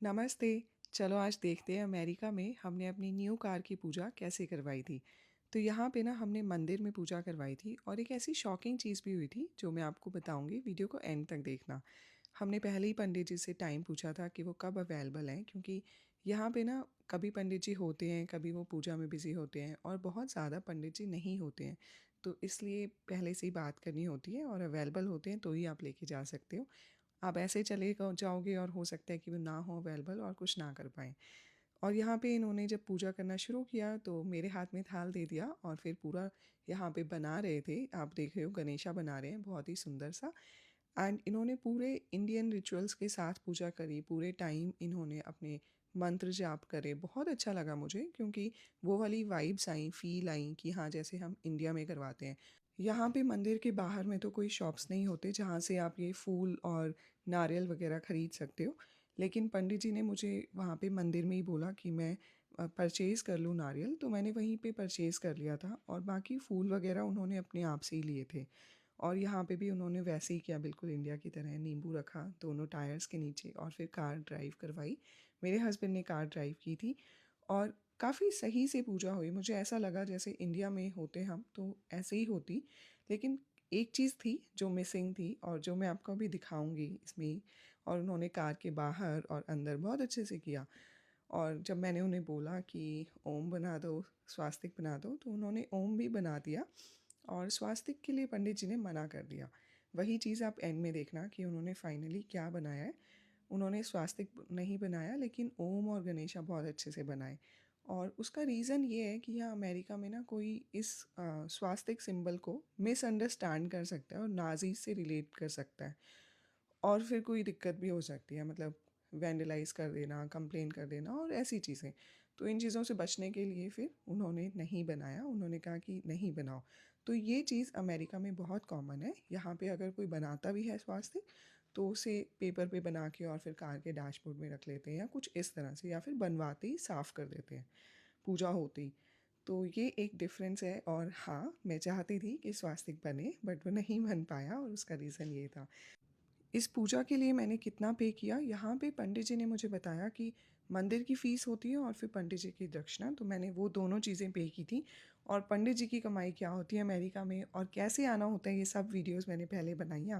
नमस्ते। चलो आज देखते हैं अमेरिका में हमने अपनी न्यू कार की पूजा कैसे करवाई थी। तो यहाँ पे ना हमने मंदिर में पूजा करवाई थी और एक ऐसी शॉकिंग चीज़ भी हुई थी जो मैं आपको बताऊंगी, वीडियो को एंड तक देखना। हमने पहले ही पंडित जी से टाइम पूछा था कि वो कब अवेलेबल हैं, क्योंकि यहाँ पे ना कभी पंडित जी होते हैं, कभी वो पूजा में बिज़ी होते हैं और बहुत ज़्यादा पंडित जी नहीं होते हैं। तो इसलिए पहले से ही बात करनी होती है और अवेलेबल होते हैं तो ही आप लेके जा सकते हो। आप ऐसे ही चले जाओगे और हो सकता है कि वो ना हो अवेलेबल और कुछ ना कर पाएँ। और यहाँ पे इन्होंने जब पूजा करना शुरू किया तो मेरे हाथ में थाल दे दिया और फिर पूरा यहाँ पे बना रहे थे, आप देख रहे हो गणेशा बना रहे हैं बहुत ही सुंदर सा। एंड इन्होंने पूरे इंडियन रिचुअल्स के साथ पूजा करी, पूरे टाइम इन्होंने अपने मंत्र जाप करे। बहुत अच्छा लगा मुझे, क्योंकि वो वाली वाइब्स आई, फील आई कि हाँ जैसे हम इंडिया में करवाते हैं। यहाँ पे मंदिर के बाहर में तो कोई शॉप्स नहीं होते जहाँ से आप ये फूल और नारियल वगैरह ख़रीद सकते हो। लेकिन पंडित जी ने मुझे वहाँ पे मंदिर में ही बोला कि मैं परचेज़ कर लूँ नारियल, तो मैंने वहीं पे परचेज़ कर लिया था और बाकी फूल वगैरह उन्होंने अपने आप से ही लिए थे। और यहाँ पे भी उन्होंने वैसे ही किया, बिल्कुल इंडिया की तरह नींबू रखा दोनों टायर्स के नीचे और फिर कार ड्राइव करवाई। मेरे हस्बैंड ने कार ड्राइव की थी और काफ़ी सही से पूजा हुई। मुझे ऐसा लगा जैसे इंडिया में होते हम तो ऐसे ही होती। लेकिन एक चीज़ थी जो मिसिंग थी और जो मैं आपको अभी दिखाऊंगी इसमें ही। और उन्होंने कार के बाहर और अंदर बहुत अच्छे से किया। और जब मैंने उन्हें बोला कि ओम बना दो, स्वास्तिक बना दो, तो उन्होंने ओम भी बना दिया और स्वास्तिक के लिए पंडित जी ने मना कर दिया। वही चीज़ आप एंड में देखना कि उन्होंने फाइनली क्या बनाया है। उन्होंने स्वास्तिक नहीं बनाया, लेकिन ओम और गणेशा बहुत अच्छे से बनाए। और उसका रीज़न ये है कि यहाँ अमेरिका में ना कोई इस स्वास्तिक सिंबल को मिसअंडरस्टैंड कर सकता है और नाज़ी से रिलेट कर सकता है और फिर कोई दिक्कत भी हो सकती है, मतलब वैंडलाइज़ कर देना, कंप्लेन कर देना और ऐसी चीज़ें। तो इन चीज़ों से बचने के लिए फिर उन्होंने नहीं बनाया, उन्होंने कहा कि नहीं बनाओ। तो ये चीज़ अमेरिका में बहुत कॉमन है। यहाँ पे अगर कोई बनाता भी है स्वास्तिक तो उसे पेपर पे बना के और फिर कार के डैशबोर्ड में रख लेते हैं या कुछ इस तरह से, या फिर बनवाते ही साफ़ कर देते हैं पूजा होते ही। तो ये एक डिफ़रेंस है। और हाँ, मैं चाहती थी कि स्वास्तिक बने बट वो नहीं बन पाया और उसका रीज़न ये था। इस पूजा के लिए मैंने कितना पे किया, यहाँ पे पंडित जी ने मुझे बताया कि मंदिर की फ़ीस होती है और फिर पंडित जी की दक्षिणा, तो मैंने वो दोनों चीज़ें पे की थी। और पंडित जी की कमाई क्या होती है अमेरिका में और कैसे आना होता है, ये सब वीडियोस मैंने पहले बनाई हैं।